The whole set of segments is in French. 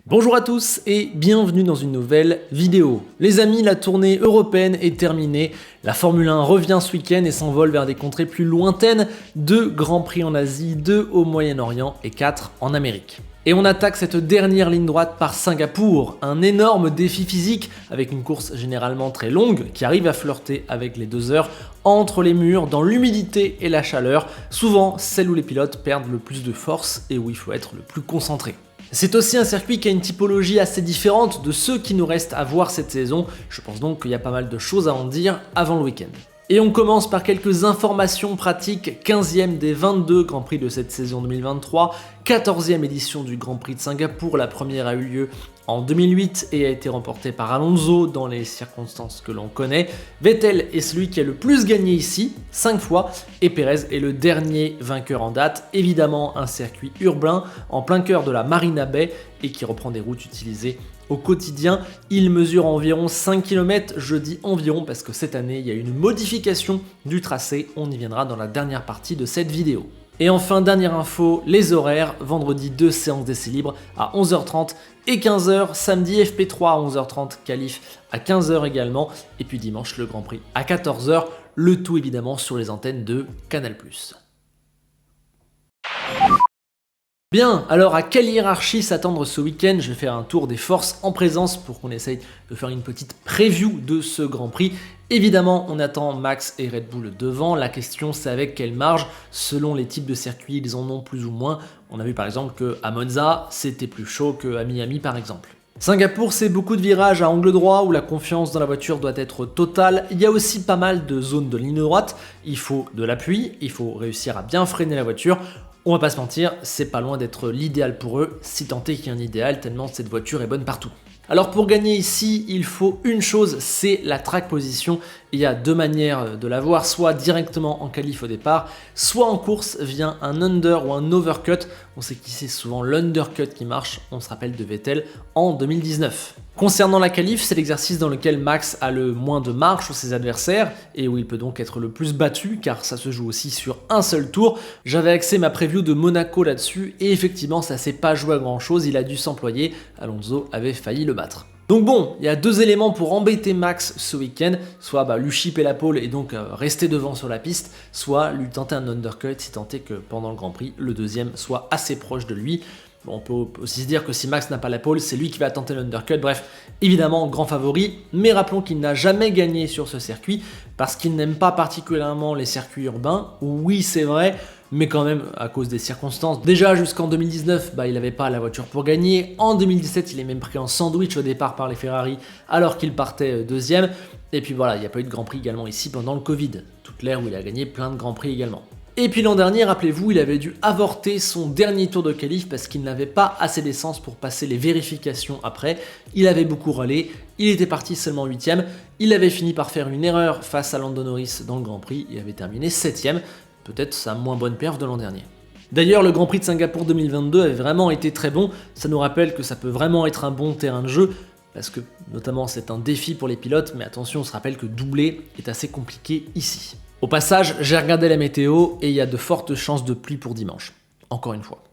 Bonjour à tous et bienvenue dans une nouvelle vidéo. Les amis, la tournée européenne est terminée. La Formule 1 revient ce week-end et s'envole vers des contrées plus lointaines. 2 Grands Prix en Asie, 2 au Moyen-Orient et 4 en Amérique. Et on attaque cette dernière ligne droite par Singapour, un énorme défi physique avec une course généralement très longue qui arrive à flirter avec les 2 heures entre les murs, dans l'humidité et la chaleur, souvent celle où les pilotes perdent le plus de force et où il faut être le plus concentré. C'est aussi un circuit qui a une typologie assez différente de ceux qui nous restent à voir cette saison, je pense donc qu'il y a pas mal de choses à en dire avant le week-end. Et on commence par quelques informations pratiques. 15e des 22 Grands Prix de cette saison 2023, 14e édition du Grand Prix de Singapour, la première a eu lieu en 2008 et a été remportée par Alonso dans les circonstances que l'on connaît. Vettel est celui qui a le plus gagné ici, 5 fois, et Pérez est le dernier vainqueur en date. Évidemment un circuit urbain en plein cœur de la Marina Bay et qui reprend des routes utilisées au quotidien. Il mesure environ 5 km, je dis environ parce que cette année il y a une modification du tracé, on y viendra dans la dernière partie de cette vidéo. Et enfin, dernière info, les horaires, vendredi 2 séances d'essai libre à 11h30 et 15h, samedi FP3 à 11h30, qualif à 15h également, et puis dimanche le Grand Prix à 14h, le tout évidemment sur les antennes de Canal+. Bien, alors à quelle hiérarchie s'attendre ce week-end? Je vais faire un tour des forces en présence pour qu'on essaye de faire une petite preview de ce Grand Prix. Évidemment, on attend Max et Red Bull devant. La question, c'est avec quelle marge? Selon les types de circuits, ils en ont plus ou moins. On a vu par exemple qu'à Monza, c'était plus chaud qu'à Miami par exemple. Singapour, c'est beaucoup de virages à angle droit où la confiance dans la voiture doit être totale. Il y a aussi pas mal de zones de ligne droite. Il faut de l'appui, il faut réussir à bien freiner la voiture. On va pas se mentir, c'est pas loin d'être l'idéal pour eux, si tant est qu'il y a un idéal tellement cette voiture est bonne partout. Alors pour gagner ici, il faut une chose, c'est la track position. Il y a 2 manières de l'avoir, soit directement en qualif au départ, soit en course via un under ou un overcut. On sait qu'ici c'est souvent l'undercut qui marche, on se rappelle de Vettel en 2019. Concernant la qualif, c'est l'exercice dans lequel Max a le moins de marge sur ses adversaires et où il peut donc être le plus battu car ça se joue aussi sur un seul tour. J'avais axé ma preview de Monaco là-dessus et effectivement ça s'est pas joué à grand chose, il a dû s'employer, Alonso avait failli le battre. Donc bon, il y a 2 éléments pour embêter Max ce week-end, soit lui chipper la pole et donc rester devant sur la piste, soit lui tenter un undercut si tant est que pendant le Grand Prix, le deuxième soit assez proche de lui. Bon, on peut aussi se dire que si Max n'a pas la pole, c'est lui qui va tenter l'undercut. Bref, évidemment, grand favori, mais rappelons qu'il n'a jamais gagné sur ce circuit parce qu'il n'aime pas particulièrement les circuits urbains. Oui, c'est vrai, mais quand même à cause des circonstances. Déjà jusqu'en 2019, il n'avait pas la voiture pour gagner. En 2017, il est même pris en sandwich au départ par les Ferrari alors qu'il partait deuxième. Et puis voilà, il n'y a pas eu de Grand Prix également ici pendant le Covid, toute l'ère où il a gagné plein de Grands Prix également. Et puis l'an dernier, rappelez-vous, il avait dû avorter son dernier tour de qualif parce qu'il n'avait pas assez d'essence pour passer les vérifications après. Il avait beaucoup râlé, il était parti seulement 8ème, il avait fini par faire une erreur face à Lando Norris dans le Grand Prix, il avait terminé 7ème, peut-être sa moins bonne perf de l'an dernier. D'ailleurs, le Grand Prix de Singapour 2022 avait vraiment été très bon, ça nous rappelle que ça peut vraiment être un bon terrain de jeu, parce que notamment c'est un défi pour les pilotes, mais attention, on se rappelle que doubler est assez compliqué ici. Au passage, j'ai regardé la météo et il y a de fortes chances de pluie pour dimanche. Encore une fois.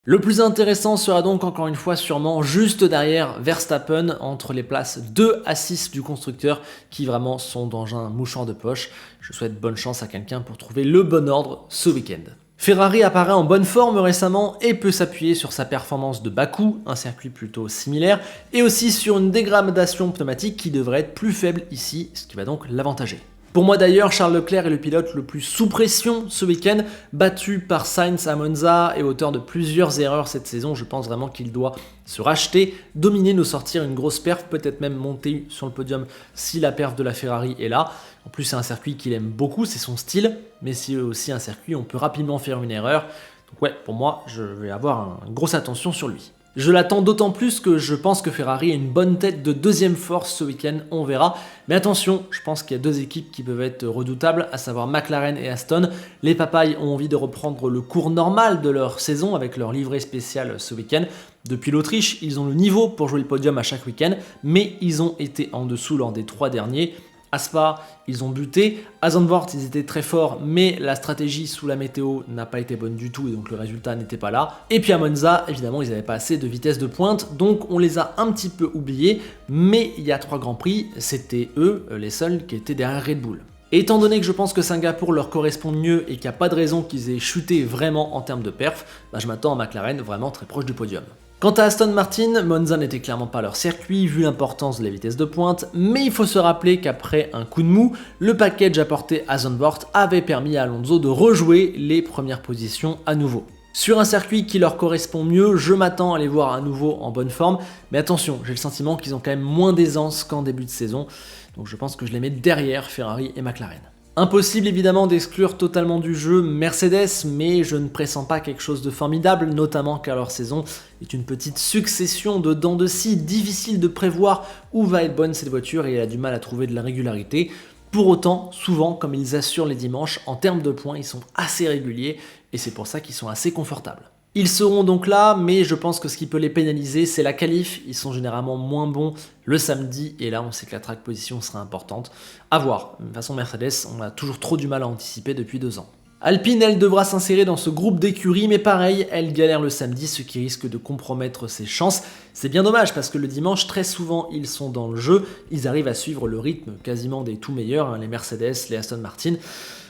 Le plus intéressant sera donc encore une fois sûrement juste derrière Verstappen entre les places 2 à 6 du constructeur qui vraiment sont dans un mouchoir de poche. Je souhaite bonne chance à quelqu'un pour trouver le bon ordre ce week-end. Ferrari apparaît en bonne forme récemment et peut s'appuyer sur sa performance de Bakou, un circuit plutôt similaire, et aussi sur une dégradation pneumatique qui devrait être plus faible ici, ce qui va donc l'avantager. Pour moi d'ailleurs, Charles Leclerc est le pilote le plus sous pression ce week-end, battu par Sainz à Monza et auteur de plusieurs erreurs cette saison. Je pense vraiment qu'il doit se racheter, dominer, nous sortir une grosse perf, peut-être même monter sur le podium si la perf de la Ferrari est là. En plus, c'est un circuit qu'il aime beaucoup, c'est son style, mais c'est aussi un circuit où on peut rapidement faire une erreur. Donc ouais, pour moi, je vais avoir une grosse attention sur lui. Je l'attends d'autant plus que je pense que Ferrari a une bonne tête de deuxième force ce week-end, on verra. Mais attention, je pense qu'il y a 2 équipes qui peuvent être redoutables, à savoir McLaren et Aston. Les papayes ont envie de reprendre le cours normal de leur saison avec leur livrée spéciale ce week-end. Depuis l'Autriche, ils ont le niveau pour jouer le podium à chaque week-end, mais ils ont été en dessous lors des 3 derniers. À Spa, ils ont buté. À Zandvoort, ils étaient très forts, mais la stratégie sous la météo n'a pas été bonne du tout et donc le résultat n'était pas là. Et puis à Monza, évidemment, ils n'avaient pas assez de vitesse de pointe, donc on les a un petit peu oubliés. Mais il y a 3 grands prix, c'était eux les seuls qui étaient derrière Red Bull. Et étant donné que je pense que Singapour leur correspond mieux et qu'il n'y a pas de raison qu'ils aient chuté vraiment en termes de perf, je m'attends à McLaren vraiment très proche du podium. Quant à Aston Martin, Monza n'était clairement pas leur circuit vu l'importance de la vitesse de pointe, mais il faut se rappeler qu'après un coup de mou, le package apporté à Zandvoort avait permis à Alonso de rejouer les premières positions à nouveau. Sur un circuit qui leur correspond mieux, je m'attends à les voir à nouveau en bonne forme, mais attention, j'ai le sentiment qu'ils ont quand même moins d'aisance qu'en début de saison, donc je pense que je les mets derrière Ferrari et McLaren. Impossible évidemment d'exclure totalement du jeu Mercedes, mais je ne pressens pas quelque chose de formidable, notamment car leur saison est une petite succession de dents de scie, difficile de prévoir où va être bonne cette voiture et elle a du mal à trouver de la régularité. Pour autant, souvent, comme ils assurent les dimanches, en termes de points, ils sont assez réguliers et c'est pour ça qu'ils sont assez confortables. Ils seront donc là, mais je pense que ce qui peut les pénaliser, c'est la qualif. Ils sont généralement moins bons le samedi, et là, on sait que la track position sera importante. À voir. De toute façon, Mercedes, on a toujours trop du mal à anticiper depuis 2 ans. Alpine, elle devra s'insérer dans ce groupe d'écuries, mais pareil, elle galère le samedi, ce qui risque de compromettre ses chances. C'est bien dommage, parce que le dimanche, très souvent, ils sont dans le jeu. Ils arrivent à suivre le rythme quasiment des tout meilleurs, les Mercedes, les Aston Martin.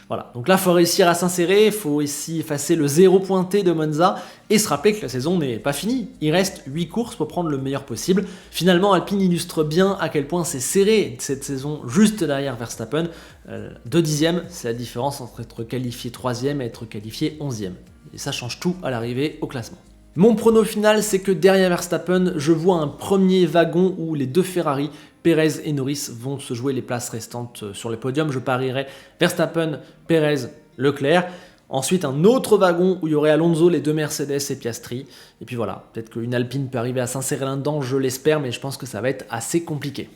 Voilà, donc là, il faut réussir à s'insérer, il faut aussi effacer le 0 pointé de Monza et se rappeler que la saison n'est pas finie. Il reste 8 courses pour prendre le meilleur possible. Finalement, Alpine illustre bien à quel point c'est serré cette saison juste derrière Verstappen. 2 dixièmes, c'est la différence entre être qualifié 3e et être qualifié 11e. Et ça change tout à l'arrivée au classement. Mon prono final, c'est que derrière Verstappen, je vois un premier wagon où les 2 Ferrari, Perez et Norris, vont se jouer les places restantes sur le podium. Je parierais Verstappen, Perez, Leclerc. Ensuite, un autre wagon où il y aurait Alonso, les 2 Mercedes et Piastri. Et puis voilà, peut-être qu'une Alpine peut arriver à s'insérer là-dedans, je l'espère, mais je pense que ça va être assez compliqué.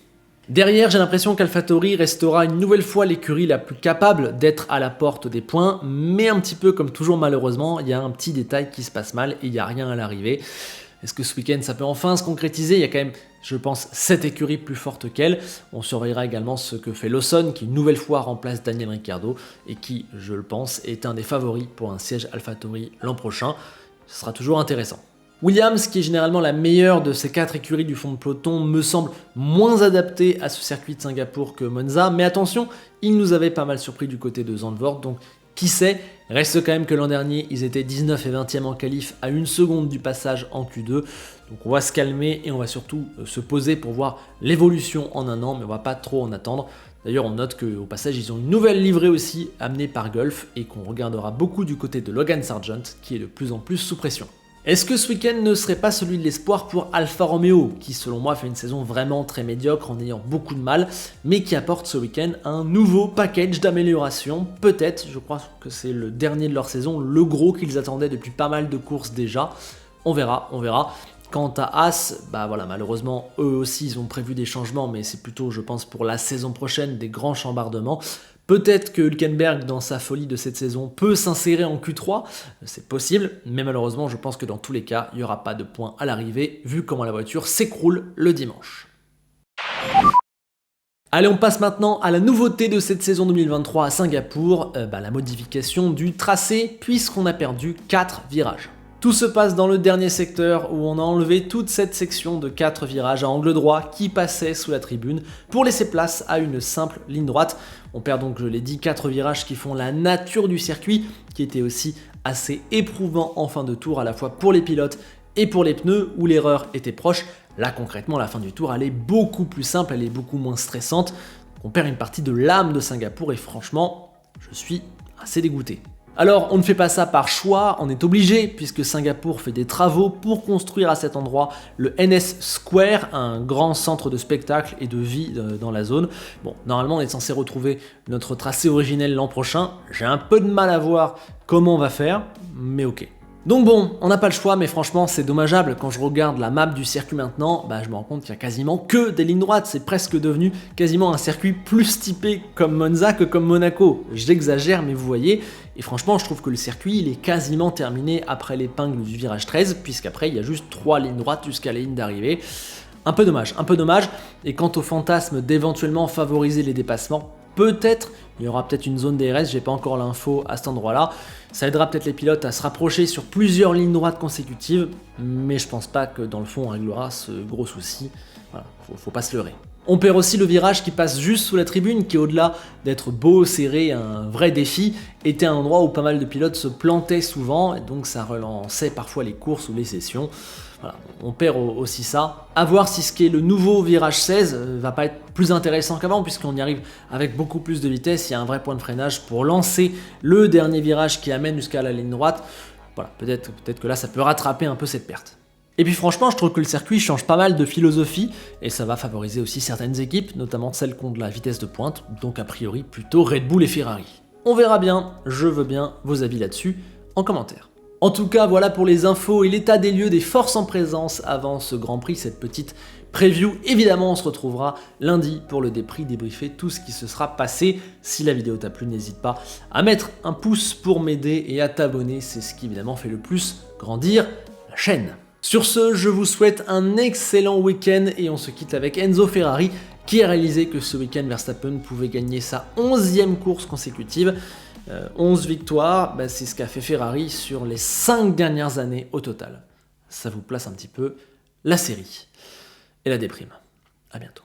Derrière, j'ai l'impression qu'AlphaTauri restera une nouvelle fois l'écurie la plus capable d'être à la porte des points, mais un petit peu comme toujours malheureusement, il y a un petit détail qui se passe mal et il n'y a rien à l'arrivée. Est-ce que ce week-end ça peut enfin se concrétiser? Il y a quand même, je pense, 7 écuries plus fortes qu'elle. On surveillera également ce que fait Lawson, qui une nouvelle fois remplace Daniel Ricciardo et qui, je le pense, est un des favoris pour un siège AlphaTauri l'an prochain. Ce sera toujours intéressant. Williams, qui est généralement la meilleure de ces 4 écuries du fond de peloton, me semble moins adapté à ce circuit de Singapour que Monza, mais attention, il nous avait pas mal surpris du côté de Zandvoort, donc qui sait, reste quand même que l'an dernier, ils étaient 19 et 20e en qualif à 1 seconde du passage en Q2, donc on va se calmer et on va surtout se poser pour voir l'évolution en un an, mais on va pas trop en attendre. D'ailleurs, on note qu'au passage, ils ont une nouvelle livrée aussi, amenée par Gulf, et qu'on regardera beaucoup du côté de Logan Sargent, qui est de plus en plus sous pression. Est-ce que ce week-end ne serait pas celui de l'espoir pour Alfa Romeo, qui selon moi fait une saison vraiment très médiocre en ayant beaucoup de mal, mais qui apporte ce week-end un nouveau package d'amélioration? Peut-être, je crois que c'est le dernier de leur saison, le gros qu'ils attendaient depuis pas mal de courses déjà. On verra, on verra. Quant à Haas, voilà, malheureusement, eux aussi, ils ont prévu des changements, mais c'est plutôt, je pense, pour la saison prochaine, des grands chambardements. Peut-être que Hülkenberg, dans sa folie de cette saison, peut s'insérer en Q3, c'est possible, mais malheureusement, je pense que dans tous les cas, il n'y aura pas de points à l'arrivée, vu comment la voiture s'écroule le dimanche. Allez, on passe maintenant à la nouveauté de cette saison 2023 à Singapour, la modification du tracé, puisqu'on a perdu 4 virages. Tout se passe dans le dernier secteur où on a enlevé toute cette section de 4 virages à angle droit qui passaient sous la tribune pour laisser place à une simple ligne droite. On perd donc, je l'ai dit, 4 virages qui font la nature du circuit, qui était aussi assez éprouvant en fin de tour à la fois pour les pilotes et pour les pneus où l'erreur était proche. Là concrètement, la fin du tour elle est beaucoup plus simple, elle est beaucoup moins stressante. On perd une partie de l'âme de Singapour et franchement, je suis assez dégoûté. Alors, on ne fait pas ça par choix, on est obligé, puisque Singapour fait des travaux pour construire à cet endroit le NS Square, un grand centre de spectacle et de vie dans la zone. Bon, normalement, on est censé retrouver notre tracé originel l'an prochain. J'ai un peu de mal à voir comment on va faire, mais ok. Donc bon, on n'a pas le choix, mais franchement c'est dommageable. Quand je regarde la map du circuit maintenant, je me rends compte qu'il y a quasiment que des lignes droites. C'est presque devenu quasiment un circuit plus typé comme Monza que comme Monaco. J'exagère, mais vous voyez. Et franchement, je trouve que le circuit il est quasiment terminé après l'épingle du virage 13, puisqu'après il y a juste 3 lignes droites jusqu'à la ligne d'arrivée. Un peu dommage. Et quant au fantasme d'éventuellement favoriser les dépassements, peut-être, il y aura peut-être une zone DRS, j'ai pas encore l'info à cet endroit-là. Ça aidera peut-être les pilotes à se rapprocher sur plusieurs lignes droites consécutives, mais je pense pas que dans le fond on réglera ce gros souci. Voilà, faut pas se leurrer. On perd aussi le virage qui passe juste sous la tribune, qui au-delà d'être beau, serré, un vrai défi, était un endroit où pas mal de pilotes se plantaient souvent, et donc ça relançait parfois les courses ou les sessions. Voilà, on perd aussi ça. À voir si ce qui est le nouveau virage 16 va pas être plus intéressant qu'avant, puisqu'on y arrive avec beaucoup plus de vitesse, il y a un vrai point de freinage pour lancer le dernier virage qui amène jusqu'à la ligne droite. Voilà, peut-être que là ça peut rattraper un peu cette perte. Et puis franchement, je trouve que le circuit change pas mal de philosophie, et ça va favoriser aussi certaines équipes, notamment celles qui ont de la vitesse de pointe, donc a priori plutôt Red Bull et Ferrari. On verra bien, je veux bien vos avis là-dessus en commentaire. En tout cas, voilà pour les infos et l'état des lieux des forces en présence avant ce Grand Prix, cette petite preview. Évidemment, on se retrouvera lundi pour le débriefer tout ce qui se sera passé. Si la vidéo t'a plu, n'hésite pas à mettre un pouce pour m'aider et à t'abonner, c'est ce qui évidemment fait le plus grandir la chaîne. Sur ce, je vous souhaite un excellent week-end et on se quitte avec Enzo Ferrari qui a réalisé que ce week-end Verstappen pouvait gagner sa 11e course consécutive. 11 victoires, c'est ce qu'a fait Ferrari sur les 5 dernières années au total. Ça vous place un petit peu la série et la déprime. À bientôt.